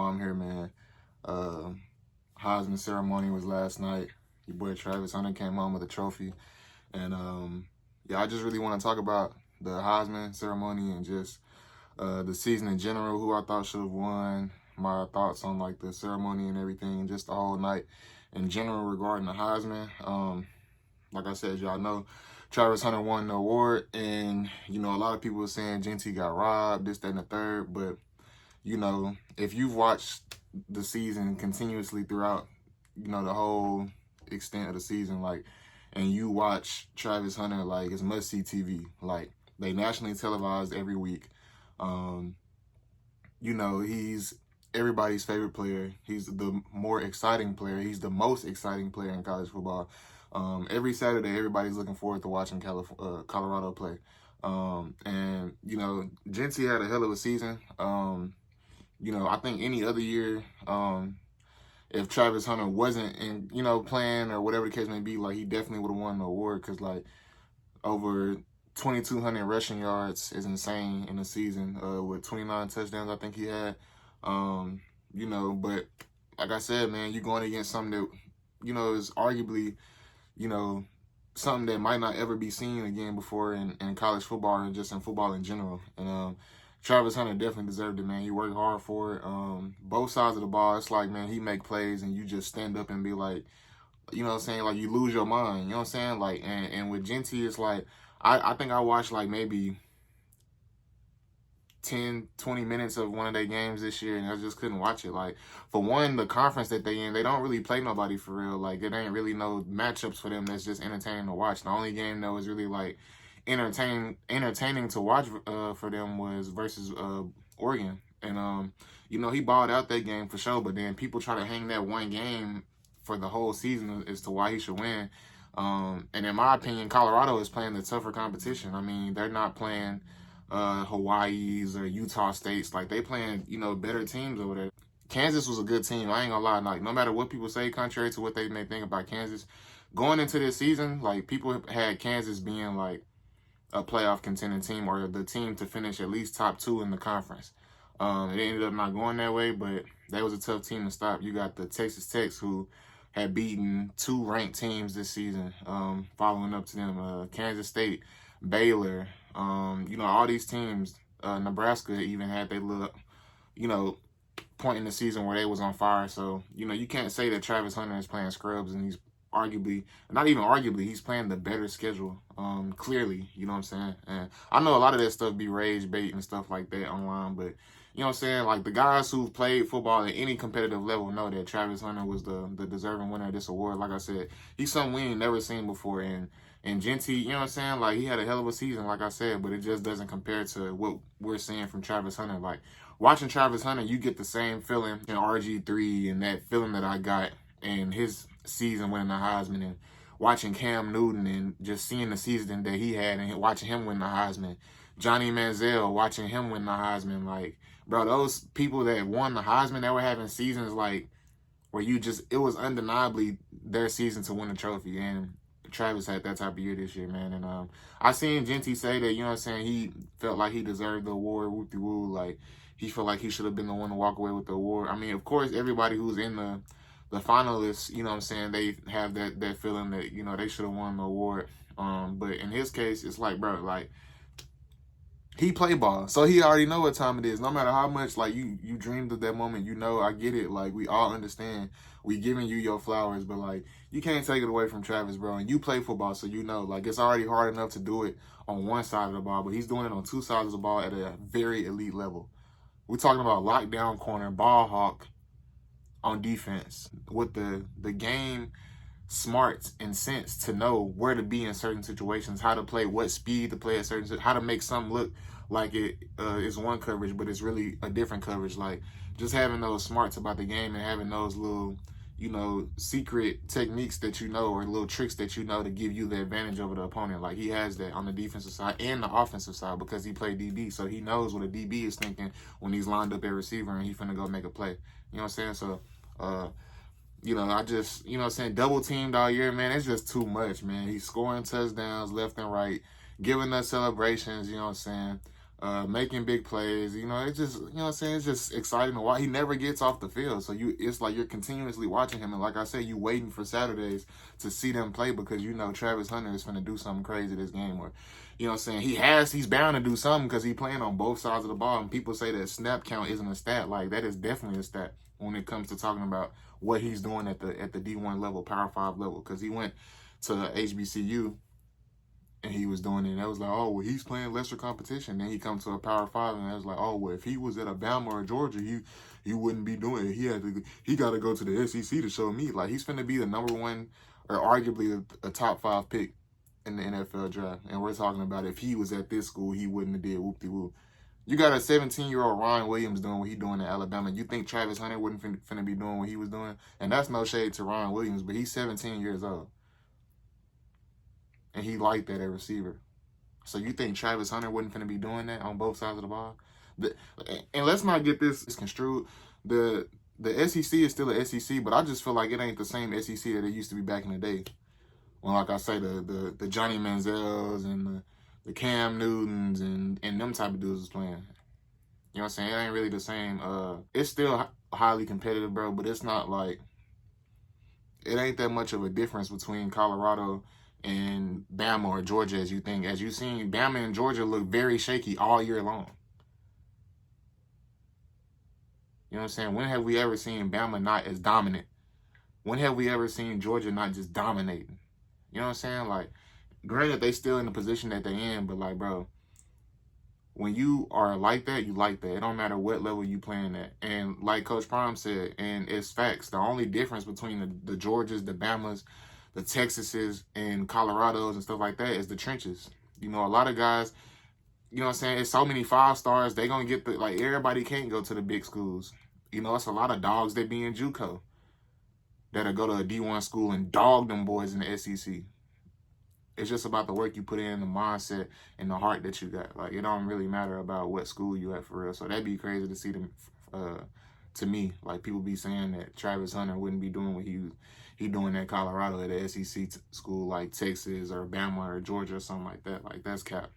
I'm here, man. Heisman ceremony was last night. Your boy Travis Hunter came home with a trophy. And yeah, I just really want to talk about the Heisman ceremony and just the season in general, who I thought should have won, my thoughts on like the ceremony and everything, just the whole night in general regarding the Heisman. Like I said, y'all know, Travis Hunter won the award, and you know, a lot of people were saying Jeanty got robbed, this, that, and the third. But you know, if you've watched the season continuously throughout, you know, the whole extent of the season, like, and you watch Travis Hunter, like, it's must-see TV. Like, they nationally televised every week. You know, he's everybody's favorite player. He's the more exciting player. He's the most exciting player in college football. Every Saturday, everybody's looking forward to watching Colorado play. And, you know, Jeanty had a hell of a season. You know, I think any other year, if Travis Hunter wasn't in, you know, playing or whatever the case may be, like, he definitely would have won the award, because, like, over 2,200 rushing yards is insane in a season, with 29 touchdowns I think he had. You know, but like I said, man, you're going against something that, you know, is arguably, you know, something that might not ever be seen again before in college football and just in football in general. And Travis Hunter definitely deserved it, man. He worked hard for it. Both sides of the ball, it's like, man, he make plays and you just stand up and be like, you know what I'm saying, like, you lose your mind, you know what I'm saying? Like, and with Jeanty, it's like, I think I watched like maybe 10, 20 minutes of one of their games this year, and I just couldn't watch it. Like, for one, the conference that they in, they don't really play nobody for real. Like, it ain't really no matchups for them that's just entertaining to watch. The only game that was really like entertaining to watch for them was versus Oregon. And you know, he balled out that game for sure, but then people try to hang that one game for the whole season as to why he should win. And in my opinion, Colorado is playing the tougher competition. I mean, they're not playing Hawaii's or Utah States. Like, they playing, you know, better teams over there. Kansas was a good team. I ain't gonna lie. Like, no matter what people say, contrary to what they may think about Kansas, going into this season, like, people had Kansas being like a playoff contending team, or the team to finish at least top 2 in the conference. It ended up not going that way, but that was a tough team to stop. You got the Texas Techs, who had beaten 2 ranked teams this season, following up to them, Kansas State, Baylor, you know, all these teams. Nebraska even had their little, you know, point in the season where they was on fire. So, you know, you can't say that Travis Hunter is playing scrubs, and he's arguably, not even arguably, he's playing the better schedule, clearly, you know what I'm saying? And I know a lot of that stuff be rage bait and stuff like that online, but, you know what I'm saying, like, the guys who've played football at any competitive level know that Travis Hunter was the deserving winner of this award. Like I said, he's something we ain't never seen before. And Jeanty, you know what I'm saying, like, he had a hell of a season, like I said, but it just doesn't compare to what we're seeing from Travis Hunter. Like, watching Travis Hunter, you get the same feeling in RG3 and that feeling that I got in his season winning the Heisman, and watching Cam Newton and just seeing the season that he had and watching him win the Heisman. Johnny Manziel, watching him win the Heisman. Like, bro, those people that won the Heisman, they were having seasons like where you just, it was undeniably their season to win a trophy. And Travis had that type of year this year, man. And I seen Jeanty say that, you know what I'm saying, he felt like he deserved the award, whoop-de-woo. Like, he felt like he should have been the one to walk away with the award. I mean, of course, everybody who's in the finalists, you know what I'm saying, they have that feeling that, you know, they should have won the award. But in his case, it's like, bro, like, he play ball, so he already know what time it is. No matter how much, like, you dreamed of that moment, you know, I get it. Like, we all understand. We giving you your flowers, but, like, you can't take it away from Travis, bro. And you play football, so you know, like, it's already hard enough to do it on one side of the ball, but he's doing it on 2 sides of the ball at a very elite level. We're talking about lockdown corner, ball hawk on defense, with the game smarts and sense to know where to be in certain situations, how to play, what speed to play at certain, how to make something look like it is one coverage, but it's really a different coverage. Like, just having those smarts about the game and having those little, you know, secret techniques that you know, or little tricks that you know, to give you the advantage over the opponent. Like, he has that on the defensive side and the offensive side, because he played DB, so he knows what a DB is thinking when he's lined up at receiver and he's finna go make a play. You know what I'm saying? So, you know, I just, you know what I'm saying, double teamed all year, man. It's just too much, man. He's scoring touchdowns left and right, giving us celebrations, you know what I'm saying. making big plays. You know, it's just, you know what I'm saying? It's just exciting to watch. He never gets off the field. So it's like you're continuously watching him. And like I said, you waiting for Saturdays to see them play because you know Travis Hunter is going to do something crazy this game. Or, you know what I'm saying? He's bound to do something because he's playing on both sides of the ball. And people say that snap count isn't a stat. Like, that is definitely a stat when it comes to talking about what he's doing at the D1 level, Power 5 level. Because he went to HBCU and he was doing it. And that was like, oh, well, he's playing lesser competition. Then he comes to a Power 5, and I was like, oh, well, if he was at Alabama or Georgia, he wouldn't be doing it. He got to go to the SEC to show me. Like, he's finna be the number one or arguably a top 5 pick in the NFL draft. And we're talking about if he was at this school, he wouldn't have did whoop-de-whoop. You got a 17-year-old Ryan Williams doing what he doing in Alabama. You think Travis Hunter wouldn't finna be doing what he was doing? And that's no shade to Ryan Williams, but he's 17 years old. And he liked that at receiver. So you think Travis Hunter wouldn't finna be doing that on both sides of the ball? And let's not get this construed. The SEC is still a SEC, but I just feel like it ain't the same SEC that it used to be back in the day. When, like I say, the Johnny Manziels and the Cam Newtons and them type of dudes was playing. You know what I'm saying? It ain't really the same. It's still highly competitive, bro, but it's not like, it ain't that much of a difference between Colorado and Bama or Georgia as you think. As you've seen, Bama and Georgia look very shaky all year long. You know what I'm saying? When have we ever seen Bama not as dominant? When have we ever seen Georgia not just dominating? You know what I'm saying? Like, granted, they still in the position that they're in, but like, bro, when you are like that, you like that. It don't matter what level you playing at. And like Coach Prime said, and it's facts, the only difference between the Georgias, the Bamas, the Texases, and Colorados and stuff like that is the trenches. You know, a lot of guys, you know what I'm saying, it's so many 5-stars, they gonna get like, everybody can't go to the big schools. You know, it's a lot of dogs that be in JUCO that'll go to a D1 school and dog them boys in the SEC. It's just about the work you put in, the mindset, and the heart that you got. Like, it don't really matter about what school you at for real. So that'd be crazy to see them, to me. Like, people be saying that Travis Hunter wouldn't be doing what he doing at Colorado at a SEC school like Texas or Bama or Georgia or something like that. Like, that's cap.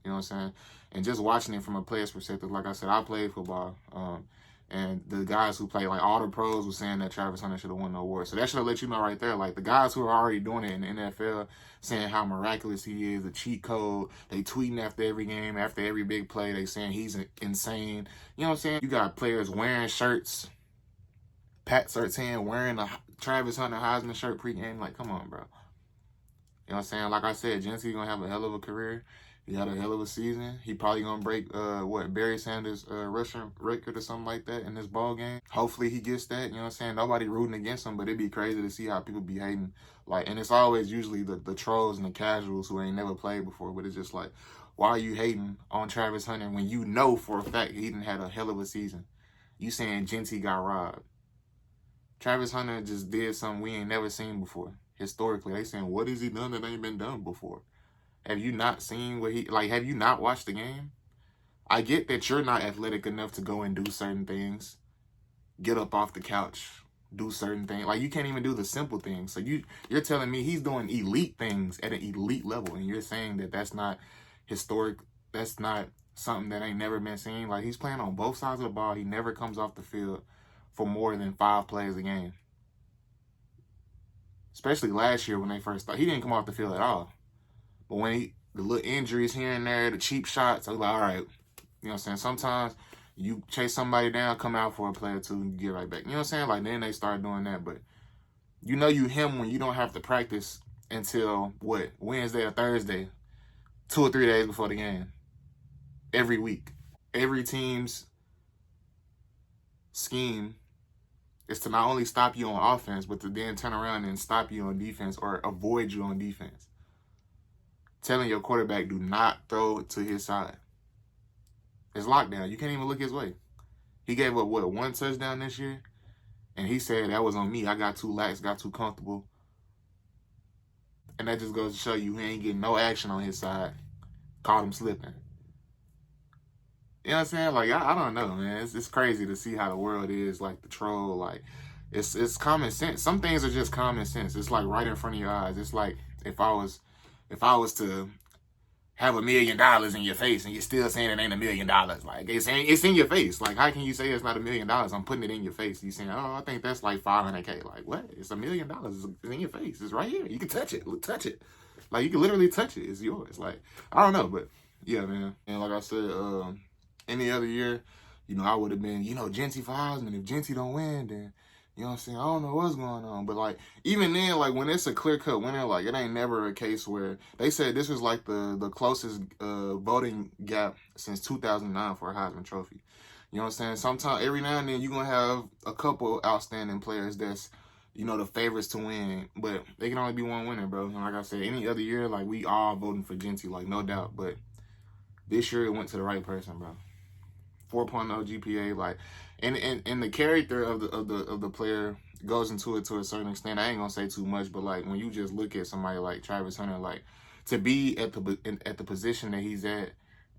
You know what I'm saying? And just watching it from a player's perspective, like I said, I played football. And the guys who play, like all the pros, were saying that Travis Hunter should have won the award. So that should have let you know right there. Like, the guys who are already doing it in the NFL, saying how miraculous he is, a cheat code. They tweeting after every game, after every big play. They saying he's insane. You know what I'm saying? You got players wearing shirts. Pat Surtain wearing a Travis Hunter Heisman shirt pregame. Like, come on, bro. You know what I'm saying? Like I said, Jeanty gonna have a hell of a career. He had a hell of a season. He probably gonna break Barry Sanders' rushing record or something like that in this ball game. Hopefully he gets that. You know what I'm saying? Nobody rooting against him, but it'd be crazy to see how people be hating. Like, and it's always usually the trolls and the casuals who ain't never played before. But it's just like, why are you hating on Travis Hunter when you know for a fact he didn't had a hell of a season? You saying Jeanty got robbed. Travis Hunter just did something we ain't never seen before. Historically, they saying, what has he done that ain't been done before? Have you not seen what have you not watched the game? I get that you're not athletic enough to go and do certain things. Get up off the couch, do certain things. Like, you can't even do the simple things. So you're telling me he's doing elite things at an elite level, and you're saying that that's not historic, that's not something that ain't never been seen. Like, he's playing on both sides of the ball. He never comes off the field for more than 5 plays a game. Especially last year when they first started. He didn't come off the field at all. But when the little injuries here and there, the cheap shots, I was like, all right. You know what I'm saying? Sometimes you chase somebody down, come out for a play or two, and you get right back. You know what I'm saying? Like, then they start doing that. But you know you him when you don't have to practice until, Wednesday or Thursday, 2 or 3 days before the game. Every week. Every team's scheme is to not only stop you on offense, but to then turn around and stop you on defense or avoid you on defense. Telling your quarterback, do not throw it to his side. It's lockdown. You can't even look his way. He gave up, 1 touchdown this year? And he said, that was on me. I got too lax, got too comfortable. And that just goes to show you he ain't getting no action on his side. Caught him slipping. You know what I'm saying? Like, I don't know, man. It's crazy to see how the world is, like, the troll. Like, it's common sense. Some things are just common sense. It's like right in front of your eyes. It's like if I was to have $1 million in your face and you're still saying it ain't $1 million. Like it's in your face. Like how can you say it's not $1 million? I'm putting it in your face. You saying, oh, I think that's like 500K. Like what? It's $1 million. It's in your face. It's right here. You can touch it. Touch it. Like you can literally touch it. It's yours. Like I don't know, but yeah, man. And like I said, any other year, you know, I would have been, you know, Jeanty for Heisman. If Jeanty don't win, then you know what I'm saying? I don't know what's going on. But, like, even then, like, when it's a clear-cut winner, like, it ain't never a case where they said this was, like, the closest voting gap since 2009 for a Heisman Trophy. You know what I'm saying? Sometimes, every now and then, you're going to have a couple outstanding players that's, you know, the favorites to win. But they can only be one winner, bro. And like I said, any other year, like, we all voting for Jeanty, like, no doubt. But this year, it went to the right person, bro. 4.0 GPA, like, and the character of the player goes into it to a certain extent. I ain't gonna say too much, but like when you just look at somebody like Travis Hunter, like to be at the position that he's at,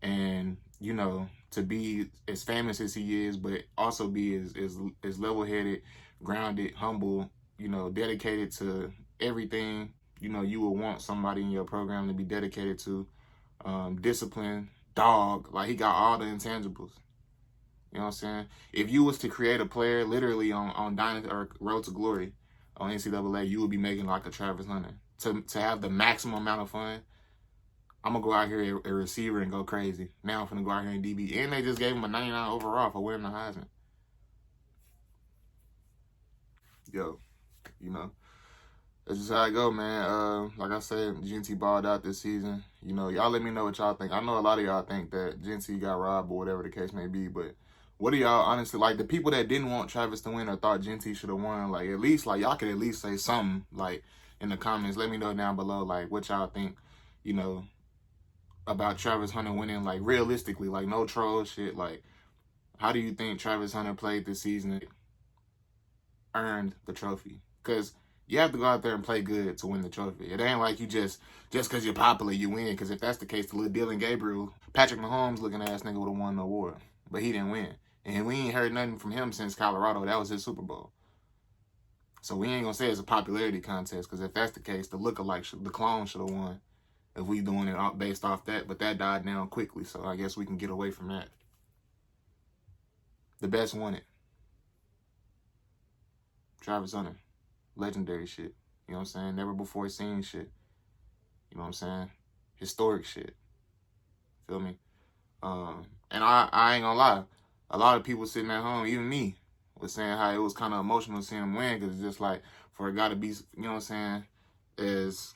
and you know to be as famous as he is, but also be as level-headed, grounded, humble, you know, dedicated to everything. You know, you would want somebody in your program to be dedicated to, discipline, dog. Like he got all the intangibles. You know what I'm saying? If you was to create a player literally on Dynasty or Road to Glory on NCAA, you would be making like a Travis Hunter. To have the maximum amount of fun, I'm going to go out here a receiver and go crazy. Now I'm going to go out here and DB. And they just gave him a 99 overall for winning the Heisman. Yo, you know, that's just how I go, man. Like I said, Jeanty balled out this season. You know, y'all let me know what y'all think. I know a lot of y'all think that Jeanty got robbed or whatever the case may be, but what do y'all honestly, like the people that didn't want Travis to win or thought Jeanty should have won, like at least, like y'all could at least say something, like in the comments. Let me know down below, like what y'all think, you know, about Travis Hunter winning, like realistically, like no troll shit. Like, how do you think Travis Hunter played this season, earned the trophy? Because you have to go out there and play good to win the trophy. It ain't like you just because you're popular, you win. Because if that's the case, the little Dylan Gabriel, Patrick Mahomes looking ass nigga would have won the award. But he didn't win. And we ain't heard nothing from him since Colorado. That was his Super Bowl. So we ain't going to say it's a popularity contest, because if that's the case, the lookalike, the clone should have won if we doing it based off that. But that died down quickly, so I guess we can get away from that. The best won it. Travis Hunter. Legendary shit. You know what I'm saying? Never before seen shit. You know what I'm saying? Historic shit. Feel me? And I ain't gonna lie, a lot of people sitting at home, even me, was saying how it was kind of emotional seeing him win, because it's just like, for a guy to be, you know what I'm saying, is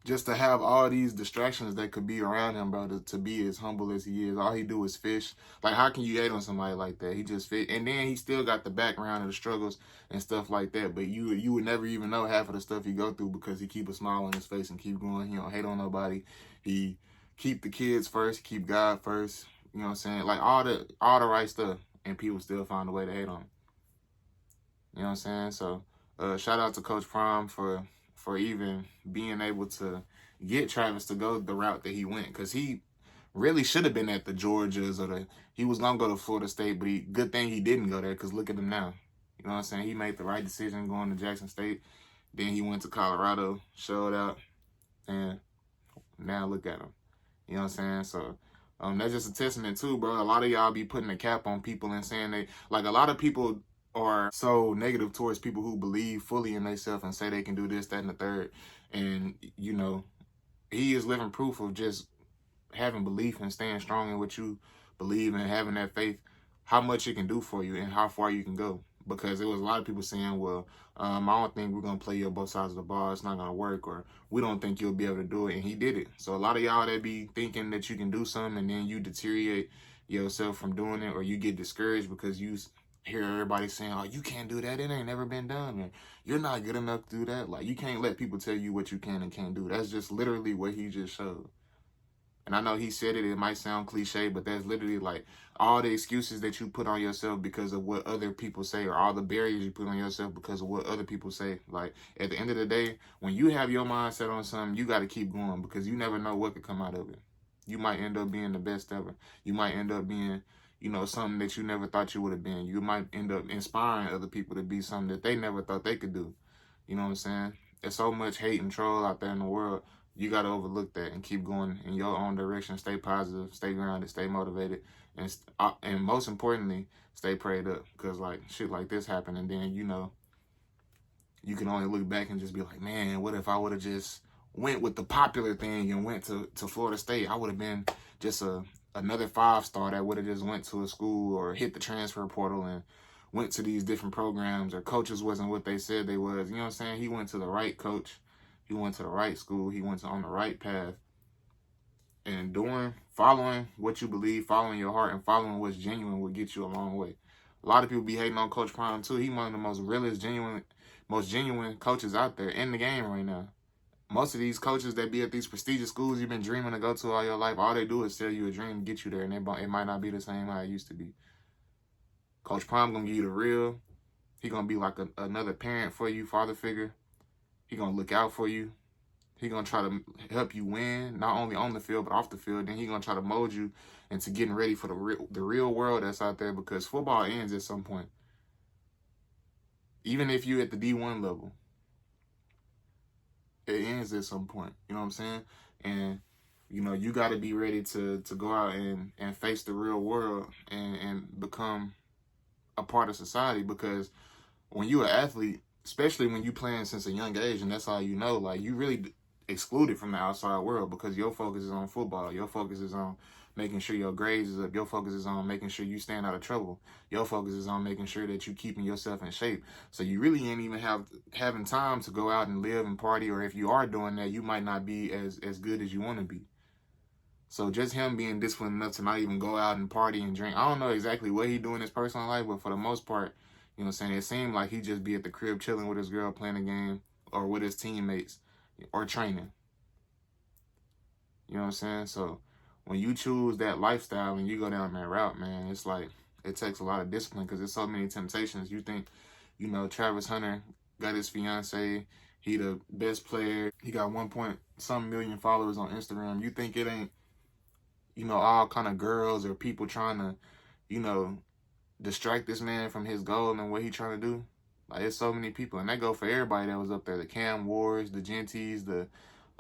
just to have all these distractions that could be around him, bro, to be as humble as he is. All he do is fish. Like, how can you hate on somebody like that? He just fit. And then he still got the background of the struggles and stuff like that, but you would never even know half of the stuff he go through, because he keep a smile on his face and keep going. He don't hate on nobody. He keep the kids first, keep God first. You know what I'm saying? Like all the right stuff, and people still find a way to hate on him. You know what I'm saying? So shout out to Coach Prime for even being able to get Travis to go the route that he went, because he really should have been at the Georgias, or he was gonna go to Florida State, but good thing he didn't go there, because look at him now. You know what I'm saying? He made the right decision going to Jackson State. Then he went to Colorado, showed out, and now look at him. You know what I'm saying? So that's just a testament too, bro. A lot of y'all be putting a cap on people and saying they, like, a lot of people are so negative towards people who believe fully in themselves and say they can do this, that, and the third. And, you know, he is living proof of just having belief and staying strong in what you believe and having that faith, how much it can do for you and how far you can go. Because there was a lot of people saying, well, I don't think we're going to play you on both sides of the ball. It's not going to work, or we don't think you'll be able to do it. And he did it. So a lot of y'all that be thinking that you can do something and then you deteriorate yourself from doing it, or you get discouraged because you hear everybody saying, oh, you can't do that. It ain't never been done. And you're not good enough to do that. Like, you can't let people tell you what you can and can't do. That's just literally what he just showed. And I know he said it might sound cliche, but that's literally like all the excuses that you put on yourself because of what other people say, or all the barriers you put on yourself because of what other people say. Like, at the end of the day, when you have your mindset on something, you got to keep going, because you never know what could come out of it. You might end up being the best ever. You might end up being, you know, something that you never thought you would have been. You might end up inspiring other people to be something that they never thought they could do. You know what I'm saying? There's so much hate and troll out there in the world. you got to overlook that and keep going in your own direction. Stay positive, stay grounded, stay motivated, and most importantly, stay prayed up, because like shit like this happened, and then you can only look back and just be like, man, what if I would have just went with the popular thing and went to Florida State? I would have been just another 5-star that would have just went to a school or hit the transfer portal and went to these different programs, or coaches wasn't what they said they was. You know what I'm saying? He went to the right coach. He went to the right school. He went on the right path. And following what you believe, following your heart, and following what's genuine will get you a long way. A lot of people be hating on Coach Prime too. He one of the most realest, most genuine coaches out there in the game right now. Most of these coaches that be at these prestigious schools you've been dreaming to go to all your life, all they do is sell you a dream to get you there, and it might not be the same how it used to be. Coach Prime gonna give you the real. He gonna be like another parent for you, father figure. He gonna look out for you. He gonna try to help you win, not only on the field but off the field. Then he gonna try to mold you into getting ready for the real world that's out there, because football ends at some point. Even if you at the D1 level, it ends at some point. You know what I'm saying? And you got to be ready to go out and face the real world and become a part of society, because when you're an athlete, especially when you playing since a young age, and that's all you know, like you really excluded from the outside world, because your focus is on football. Your focus is on making sure your grades is up. Your focus is on making sure you staying out of trouble. Your focus is on making sure that you keeping yourself in shape. So you really ain't even having time to go out and live and party, or if you are doing that, you might not be as good as you want to be. So just him being disciplined enough to not even go out and party and drink. I don't know exactly what he do in his personal life, but for the most part, you know what I'm saying, it seemed like he just be at the crib chilling with his girl, playing a game, or with his teammates, or training. You know what I'm saying? So when you choose that lifestyle and you go down that route, man, it's like it takes a lot of discipline, because there's so many temptations. You think, Travis Hunter got his fiance, he the best player, he got 1.some million followers on Instagram. You think it ain't, all kind of girls or people trying to, distract this man from his goal and what he trying to do? Like, it's so many people, and that go for everybody that was up there. The Cam Wards, the Jeantys, the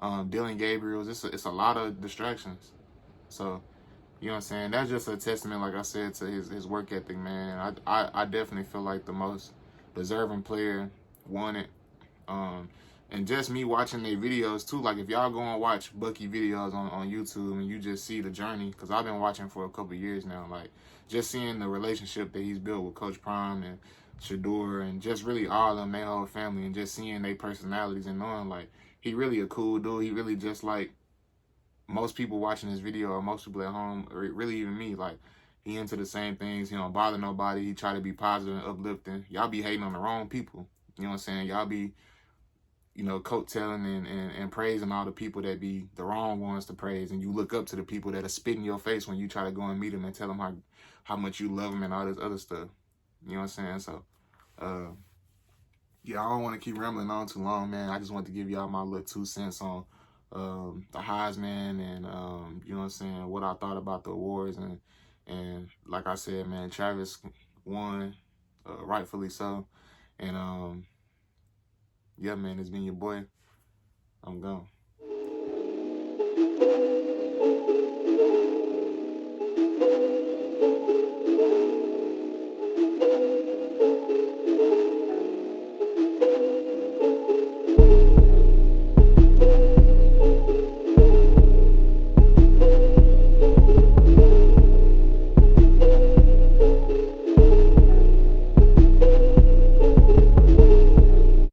Dylan Gabriels. It's a lot of distractions. So, you know what I'm saying? That's just a testament, like I said, to his work ethic, man. I definitely feel like the most deserving player won it. And just me watching their videos too, like if y'all go and watch Bucky videos on YouTube and you just see the journey, because I've been watching for a couple of years now, like just seeing the relationship that he's built with Coach Prime and Shador, and just really all of them, their whole family, and just seeing their personalities and knowing like he really a cool dude. He really just like most people watching this video, or most people at home, or really even me, like he into the same things. He don't bother nobody. He try to be positive and uplifting. Y'all be hating on the wrong people. You know what I'm saying? Y'all be coattailing and praising all the people that be the wrong ones to praise, and you look up to the people that are spitting your face when you try to go and meet them and tell them how much you love them and all this other stuff. You know what I'm saying? So, yeah, I don't want to keep rambling on too long, man. I just want to give y'all my little 2 cents on the Heisman, and you know what I'm saying, what I thought about the awards, and like I said, man, Travis won, rightfully so, and yeah, man, it's been your boy. I'm gone.